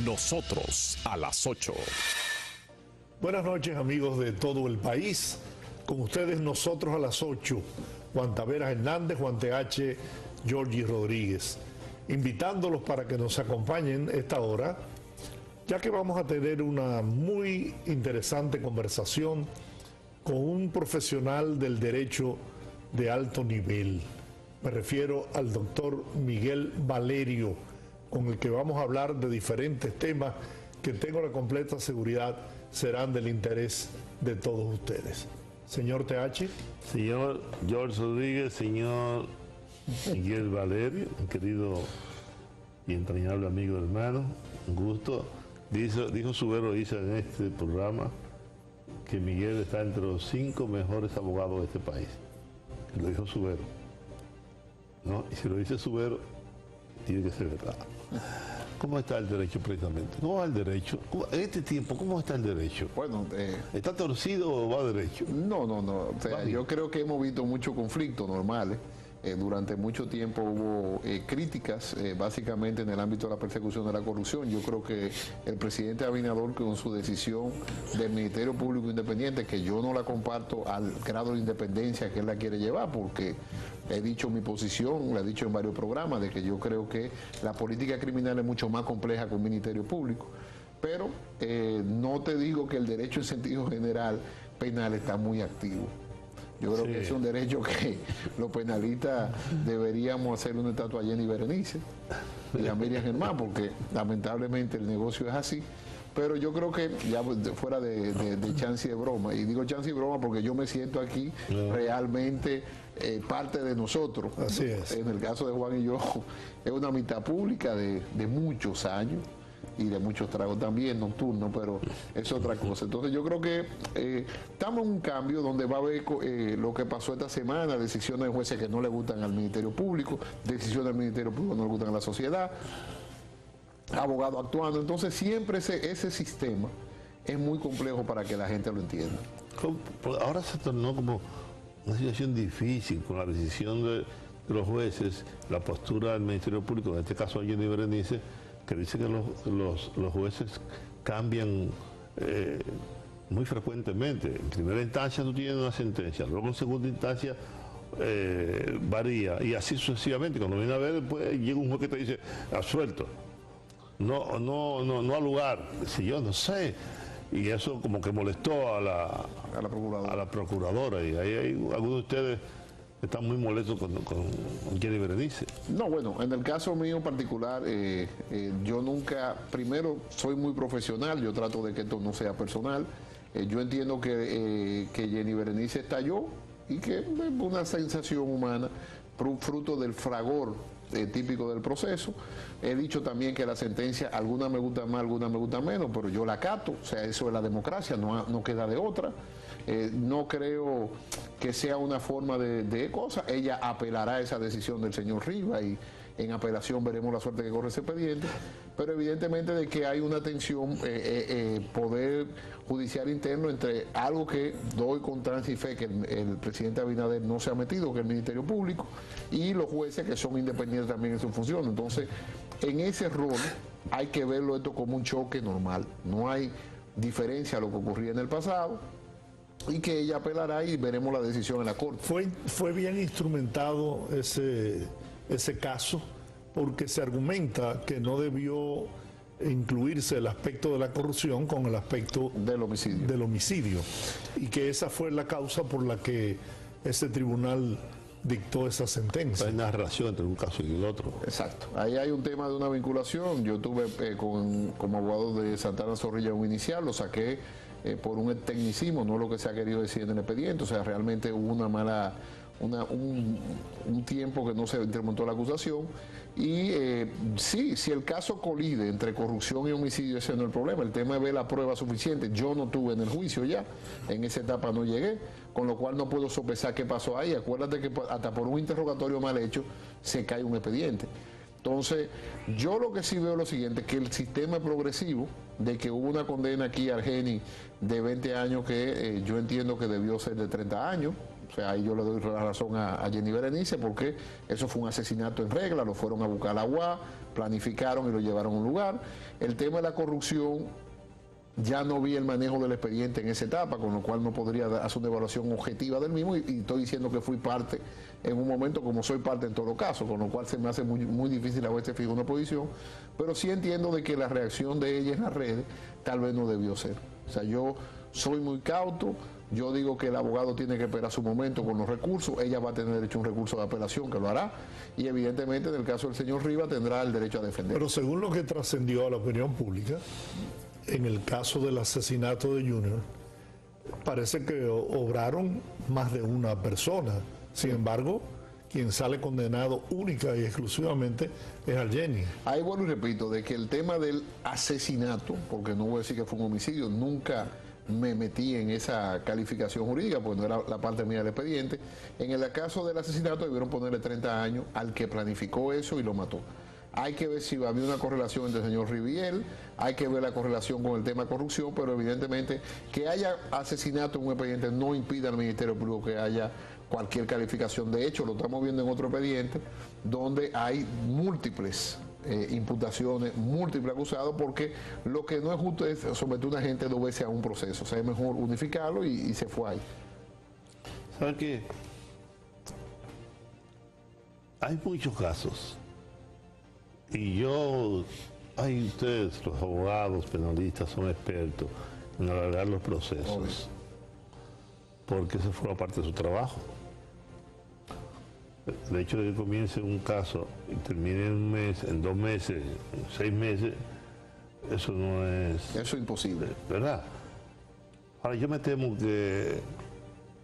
Nosotros a las 8. Buenas noches, amigos de todo el país. Con ustedes, Nosotros a las 8. Juan Taveras Hernández, Juan TH, Georgie Rodríguez. Invitándolos para que nos acompañen esta hora, ya que vamos a tener una muy interesante conversación con un profesional del derecho de alto nivel. Me refiero al doctor Miguel Valerio, con el que vamos a hablar de diferentes temas que tengo la completa seguridad serán del interés de todos ustedes. Señor TH. Señor George Rodríguez, señor Miguel Valerio, un querido y entrañable amigo hermano, un gusto. Dijo Subero Isa en este programa que Miguel está entre los 5 mejores abogados de este país. Lo dijo Subero, ¿no? Y si lo dice Subero, tiene que ser verdad. ¿Cómo está el derecho precisamente? ¿Cómo va el derecho? En este tiempo, ¿cómo está el derecho? Bueno, ¿está torcido o va derecho? No. O sea, yo creo que hemos visto muchos conflictos normales. Durante mucho tiempo hubo críticas, básicamente en el ámbito de la persecución de la corrupción. Yo creo que el presidente Abinader, con su decisión del Ministerio Público Independiente, que yo no la comparto al grado de independencia que él la quiere llevar, porque he dicho mi posición, la he dicho en varios programas, de que yo creo que la política criminal es mucho más compleja que un Ministerio Público. Pero no te digo que el derecho en sentido general penal está muy activo. Yo creo que es un derecho que los penalistas deberíamos hacer una estatua a Jenny Berenice y a Miriam Germán, porque lamentablemente el negocio es así. Pero yo creo que, ya fuera de chance y de broma, y digo chance y broma porque yo me siento aquí realmente parte de nosotros. Así es. En el caso de Juan y yo, es una amistad pública de muchos años y de muchos tragos también nocturnos, pero es otra cosa. Entonces yo creo que estamos en un cambio donde va a haber lo que pasó esta semana, decisiones de jueces que no le gustan al Ministerio Público, decisiones del Ministerio Público que no le gustan a la sociedad, abogados actuando. Entonces siempre ese sistema es muy complejo para que la gente lo entienda. Ahora se tornó como una situación difícil con la decisión de los jueces, la postura del Ministerio Público, en este caso a Jenny Berenice, que dice que los jueces cambian muy frecuentemente. En primera instancia tú tienes una sentencia, luego en segunda instancia varía, y así sucesivamente. Cuando viene a ver, después llega un juez que te dice absuelto, no al lugar, si yo no sé. Y eso como que molestó a la procuradora, y ahí hay algunos de ustedes están muy molestos con Jenny Berenice. No, bueno, en el caso mío particular, yo nunca, primero, soy muy profesional, yo trato de que esto no sea personal. Yo entiendo que Jenny Berenice estalló y que es una sensación humana, fruto del fragor típico del proceso. He dicho también que la sentencia, algunas me gustan más, algunas me gustan menos, pero yo la acato, o sea, eso es la democracia, no queda de otra. No creo que sea una forma de cosa. Ella apelará a esa decisión del señor Rivas y en apelación veremos la suerte que corre ese expediente, pero evidentemente de que hay una tensión poder judicial interno entre algo que doy con trance y fe que el presidente Abinader no se ha metido, que es el Ministerio Público, y los jueces que son independientes también en su función. Entonces, en ese rol hay que verlo esto como un choque normal, no hay diferencia a lo que ocurría en el pasado, y que ella apelará y veremos la decisión en la Corte. Fue bien instrumentado ese caso, porque se argumenta que no debió incluirse el aspecto de la corrupción con el aspecto del homicidio, y que esa fue la causa por la que ese tribunal dictó esa sentencia. Hay una relación entre un caso y el otro. Exacto. Ahí hay un tema de una vinculación. Yo tuve como abogado de Santana Zorrilla un inicial, lo saqué por un tecnicismo, no lo que se ha querido decir en el expediente. O sea, realmente hubo un tiempo que no se intermontó la acusación. Y si el caso colide entre corrupción y homicidio, ese no es el problema. El tema es ver la prueba suficiente. Yo no tuve en el juicio ya, en esa etapa no llegué, con lo cual no puedo sopesar qué pasó ahí. Acuérdate que hasta por un interrogatorio mal hecho se cae un expediente. Entonces, yo lo que sí veo es lo siguiente, que el sistema es progresivo, de que hubo una condena aquí a Argeni de 20 años que yo entiendo que debió ser de 30 años, O sea, ahí yo le doy la razón a Jenny Berenice, porque eso fue un asesinato en regla, lo fueron a buscar a la UAS, planificaron y lo llevaron a un lugar. El tema de la corrupción, ya no vi el manejo del expediente en esa etapa, con lo cual no podría hacer una evaluación objetiva del mismo, y estoy diciendo que fui parte en un momento, como soy parte en todo caso, con lo cual se me hace muy difícil a veces fijar una posición, pero sí entiendo de que la reacción de ella en las redes tal vez no debió ser. O sea, yo soy muy cauto, yo digo que el abogado tiene que esperar su momento con los recursos, ella va a tener derecho a un recurso de apelación que lo hará, y evidentemente en el caso del señor Rivas tendrá el derecho a defender. Pero según lo que trascendió a la opinión pública, en el caso del asesinato de Junior, parece que obraron más de una persona. Sin embargo, quien sale condenado única y exclusivamente es Argeni. Ahí vuelvo y repito, de que el tema del asesinato, porque no voy a decir que fue un homicidio, nunca me metí en esa calificación jurídica, porque no era la parte mía del expediente. En el caso del asesinato debieron ponerle 30 años al que planificó eso y lo mató. Hay que ver si había una correlación entre el señor Riviel, hay que ver la correlación con el tema de corrupción, pero evidentemente que haya asesinato en un expediente no impide al Ministerio Público que haya cualquier calificación. De hecho, lo estamos viendo en otro expediente donde hay múltiples imputaciones, múltiples acusados, porque lo que no es justo es someter a una gente 2 veces a un proceso. O sea, es mejor unificarlo y se fue ahí. ¿Sabe qué? Hay muchos casos. Y ustedes, los abogados, penalistas, son expertos en alargar los procesos, porque eso forma parte de su trabajo. De hecho, que comience un caso y termine en un mes, en 2 meses, en 6 meses, eso no es... Eso es imposible. ¿Verdad? Ahora, yo me temo que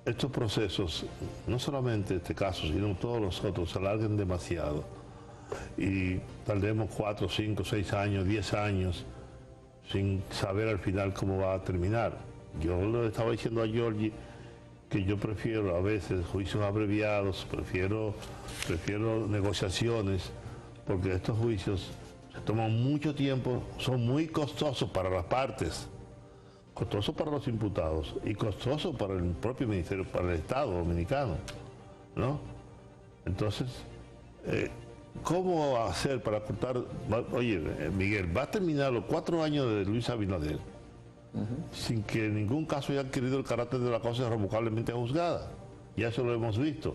estos procesos, no solamente este caso, sino todos los otros, se alarguen demasiado. Y tardemos 4, 5, 6 años, 10 años sin saber al final cómo va a terminar. Yo le estaba diciendo a Georgie que yo prefiero a veces juicios abreviados, prefiero negociaciones, porque estos juicios se toman mucho tiempo, son muy costosos para las partes, costosos para los imputados y costosos para el propio ministerio, para el Estado dominicano, ¿no? Entonces, ¿cómo hacer para cortar? Oye, Miguel, va a terminar los 4 años de Luis Abinader sin que en ningún caso haya adquirido el carácter de la cosa irrevocablemente juzgada. Ya eso lo hemos visto.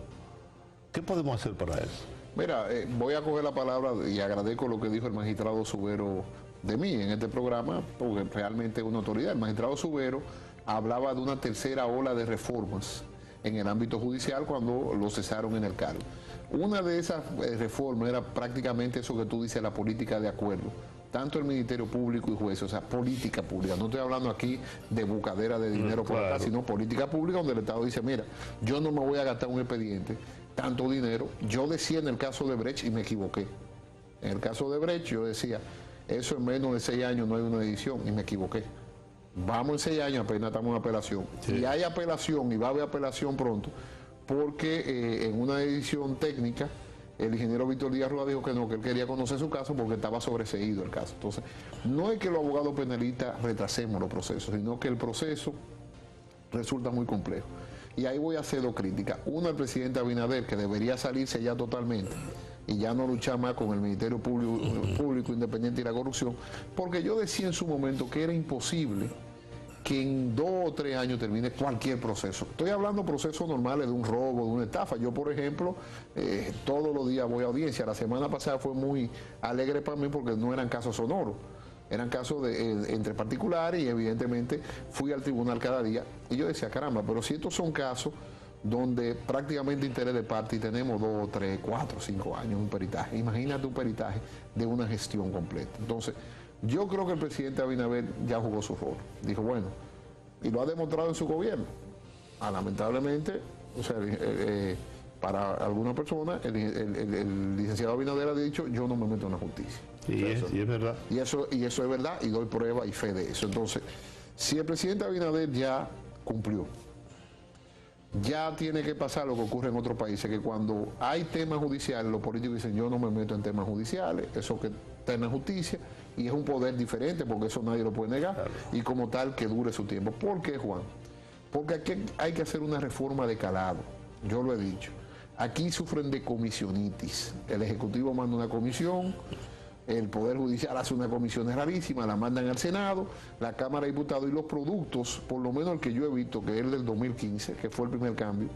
¿Qué podemos hacer para eso? Mira, voy a coger la palabra y agradezco lo que dijo el magistrado Subero de mí en este programa, porque realmente es una autoridad. El magistrado Subero hablaba de una tercera ola de reformas en el ámbito judicial cuando lo cesaron en el cargo. Una de esas reformas era prácticamente eso que tú dices, la política de acuerdo. Tanto el Ministerio Público y jueces, o sea, política pública. No estoy hablando aquí de bucadera de dinero por acá, sino política pública donde el Estado dice, mira, yo no me voy a gastar un expediente, tanto dinero. Yo decía en el caso de Brecht y me equivoqué. En el caso de Brecht yo decía, eso en menos de 6 años no hay una edición y me equivoqué. Vamos en 6 años, apenas estamos en apelación. Sí. Y hay apelación y va a haber apelación pronto, porque en una edición técnica el ingeniero Víctor Díaz Rúa dijo que no, que él quería conocer su caso porque estaba sobreseído el caso. Entonces, no es que los abogados penalistas retrasemos los procesos, sino que el proceso resulta muy complejo. Y ahí voy a hacer 2 críticas. Una, al presidente Abinader, que debería salirse ya totalmente y ya no luchar más con el Ministerio Público Independiente y la corrupción, porque yo decía en su momento que era imposible que en 2 o 3 años termine cualquier proceso. Estoy hablando de procesos normales de un robo, de una estafa. Yo, por ejemplo, todos los días voy a audiencia. La semana pasada fue muy alegre para mí porque no eran casos sonoros. Eran casos entre particulares y evidentemente fui al tribunal cada día. Y yo decía, caramba, pero si estos son casos donde prácticamente interés de parte y tenemos 2, 3, 4, 5 años un peritaje. Imagínate un peritaje de una gestión completa. Entonces, yo creo que el presidente Abinader ya jugó su rol. Dijo, bueno, y lo ha demostrado en su gobierno. Lamentablemente, o sea, para algunas personas, el licenciado Abinader ha dicho, yo no me meto en la justicia. Y es verdad. Y eso es verdad, y doy prueba y fe de eso. Entonces, si el presidente Abinader ya cumplió, ya tiene que pasar lo que ocurre en otros países, que cuando hay temas judiciales, los políticos dicen, yo no me meto en temas judiciales, eso que está en la justicia, y es un poder diferente, porque eso nadie lo puede negar, claro. Y como tal, que dure su tiempo. ¿Por qué, Juan? Porque aquí hay que hacer una reforma de calado. yo lo he dicho. Aquí sufren de comisionitis. El Ejecutivo manda una comisión, el Poder Judicial hace una comisión rarísima, la mandan al Senado, la Cámara de Diputados, y los productos, por lo menos el que yo he visto, que es el del 2015, que fue el primer cambio,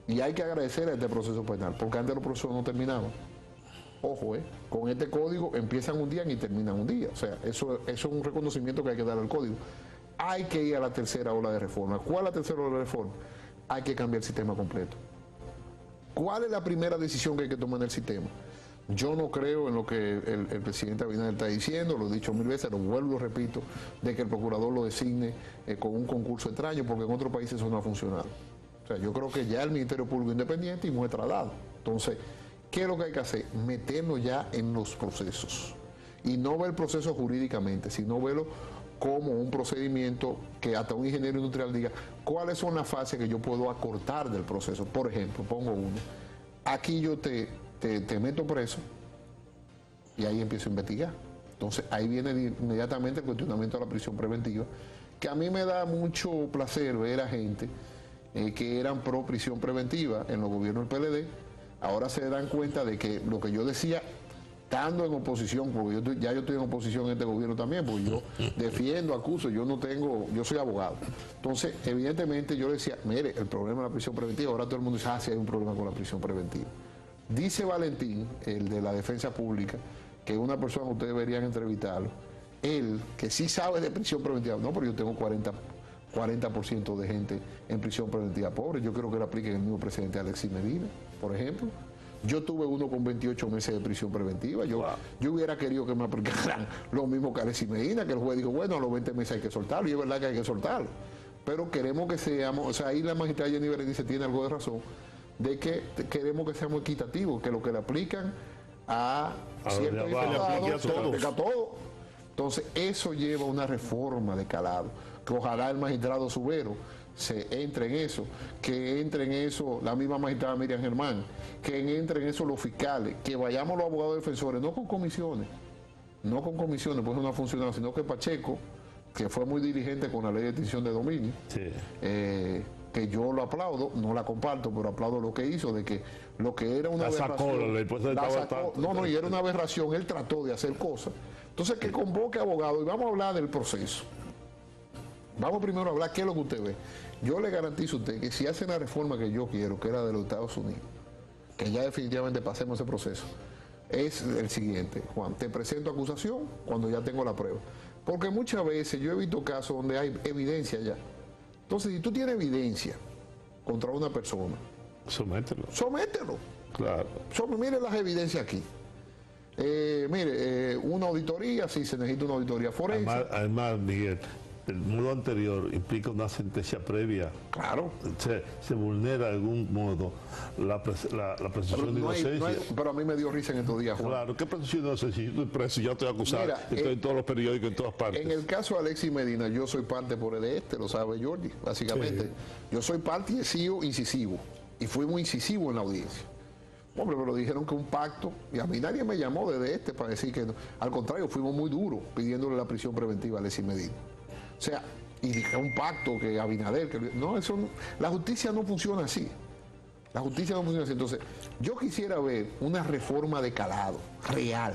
y hay que agradecer a este proceso penal, porque antes los procesos no terminaban. Ojo, con este código empiezan un día y terminan un día. O sea, eso es un reconocimiento que hay que dar al código. Hay que ir a la tercera ola de reforma. ¿Cuál es la tercera ola de reforma? Hay que cambiar el sistema completo. ¿Cuál es la primera decisión que hay que tomar en el sistema? Yo no creo en lo que el presidente Abinader está diciendo, lo he dicho 1000 veces, lo vuelvo y lo repito, de que el procurador lo designe con un concurso extraño, porque en otros países eso no ha funcionado. O sea, yo creo que ya el Ministerio Público Independiente y muestra dado. Entonces, ¿qué es lo que hay que hacer? Meternos ya en los procesos. Y no ver el proceso jurídicamente, sino verlo como un procedimiento que hasta un ingeniero industrial diga cuáles son las fases que yo puedo acortar del proceso. Por ejemplo, pongo uno. Aquí yo te meto preso y ahí empiezo a investigar. Entonces ahí viene inmediatamente el cuestionamiento de la prisión preventiva, que a mí me da mucho placer ver a gente que eran pro prisión preventiva en los gobiernos del PLD. Ahora se dan cuenta de que lo que yo decía, estando en oposición, porque yo estoy en oposición en este gobierno también, porque yo defiendo, acuso, yo soy abogado. Entonces, evidentemente yo decía, mire, el problema de la prisión preventiva, ahora todo el mundo dice, sí hay un problema con la prisión preventiva. Dice Valentín, el de la defensa pública, que una persona que ustedes deberían entrevistarlo, él, que sí sabe de prisión preventiva, no, pero yo tengo 40% de gente en prisión preventiva pobre. Yo creo que lo aplique el mismo presidente Alexis Medina, por ejemplo. Yo tuve uno con 28 meses de prisión preventiva. Yo hubiera querido que me aplicaran lo mismo que Alexis Medina, que el juez dijo, bueno, a los 20 meses hay que soltarlo, y es verdad que hay que soltarlo. Pero queremos que seamos, o sea, ahí la magistrada Jenny Berenice tiene algo de razón, de que queremos que seamos equitativos, que lo que le aplican a ciertos imputados se aplica a todo. Entonces, eso lleva a una reforma de calado, que ojalá el magistrado Subero se entre en eso, que entre en eso la misma magistrada Miriam Germán, que entre en eso los fiscales, que vayamos los abogados defensores, no con comisiones, pues no ha funcionado, sino que Pacheco, que fue muy diligente con la ley de extinción de dominio, sí. Que yo lo aplaudo, no la comparto, pero aplaudo lo que hizo, de que lo que era una aberración, y era una aberración, él trató de hacer cosas. Entonces, que convoque abogados, y vamos a hablar del proceso. Vamos primero a hablar qué es lo que usted ve. Yo le garantizo a usted que si hace la reforma que yo quiero, que era de los Estados Unidos, que ya definitivamente pasemos ese proceso, es el siguiente: Juan, te presento acusación cuando ya tengo la prueba. Porque muchas veces yo he visto casos donde hay evidencia ya. Entonces, si tú tienes evidencia contra una persona, somételo. Claro. Mire las evidencias aquí. Una auditoría, sí, se necesita una auditoría forense. Además, Miguel, el modo anterior implica una sentencia previa. Claro. Se vulnera de algún modo la presunción de inocencia. Pero a mí me dio risa en estos días, Juan. Claro, ¿qué presunción de inocencia? Yo estoy preso, ya estoy acusado. Mira, estoy en todos los periódicos, en todas partes. En el caso de Alexis Medina, yo soy parte por el lo sabe Jordi, básicamente. Sí. Yo soy parte y he sido incisivo. Y fui muy incisivo en la audiencia. Hombre, pero dijeron que un pacto, y a mí nadie me llamó desde para decir que no. Al contrario, fuimos muy duros pidiéndole la prisión preventiva a Alexis Medina. O sea, y dije un pacto que Abinader, la justicia no funciona así. La justicia no funciona así. Entonces, yo quisiera ver una reforma de calado, real,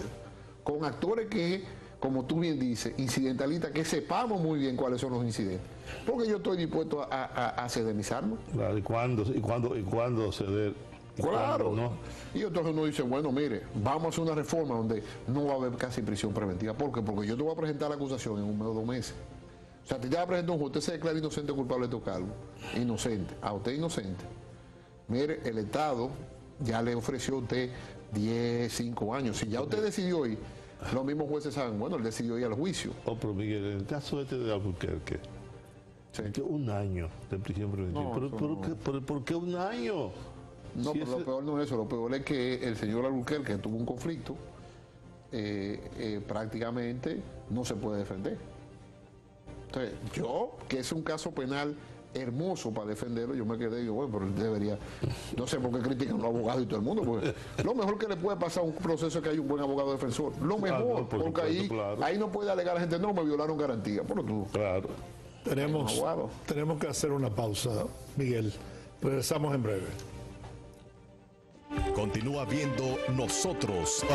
con actores que, como tú bien dices, incidentalistas, que sepamos muy bien cuáles son los incidentes. Porque yo estoy dispuesto a ceder mis armas. Claro, ¿y cuándo ceder? Claro, ¿no? Y entonces uno dice, bueno, mire, vamos a hacer una reforma donde no va a haber casi prisión preventiva. ¿Por qué? Porque yo te voy a presentar la acusación en 1 mes o 2 meses. O sea, te va a presentar un juez, usted se declara inocente o culpable de tu cargo. Inocente. A usted inocente. Mire, el Estado ya le ofreció a usted 10, 5 años. Si ya usted decidió ir, los mismos jueces saben, bueno, él decidió ir al juicio. Pero Miguel, en el caso de Albuquerque, sí. 1 año de prisión preventiva. No, ¿por qué 1 año? No, si pero lo peor no es eso, lo peor es que el señor Albuquerque, que tuvo un conflicto, prácticamente no se puede defender. Entonces, yo, que es un caso penal hermoso para defenderlo, yo me quedé y digo, bueno, pero él debería, no sé por qué critican los abogados y todo el mundo, porque lo mejor que le puede pasar a un proceso es que hay un buen abogado defensor, lo mejor, porque supuesto, ahí no puede alegar a la gente, no, me violaron garantía, pero tú. Claro. Tenemos que hacer una pausa, Miguel, regresamos en breve. Continúa viendo nosotros,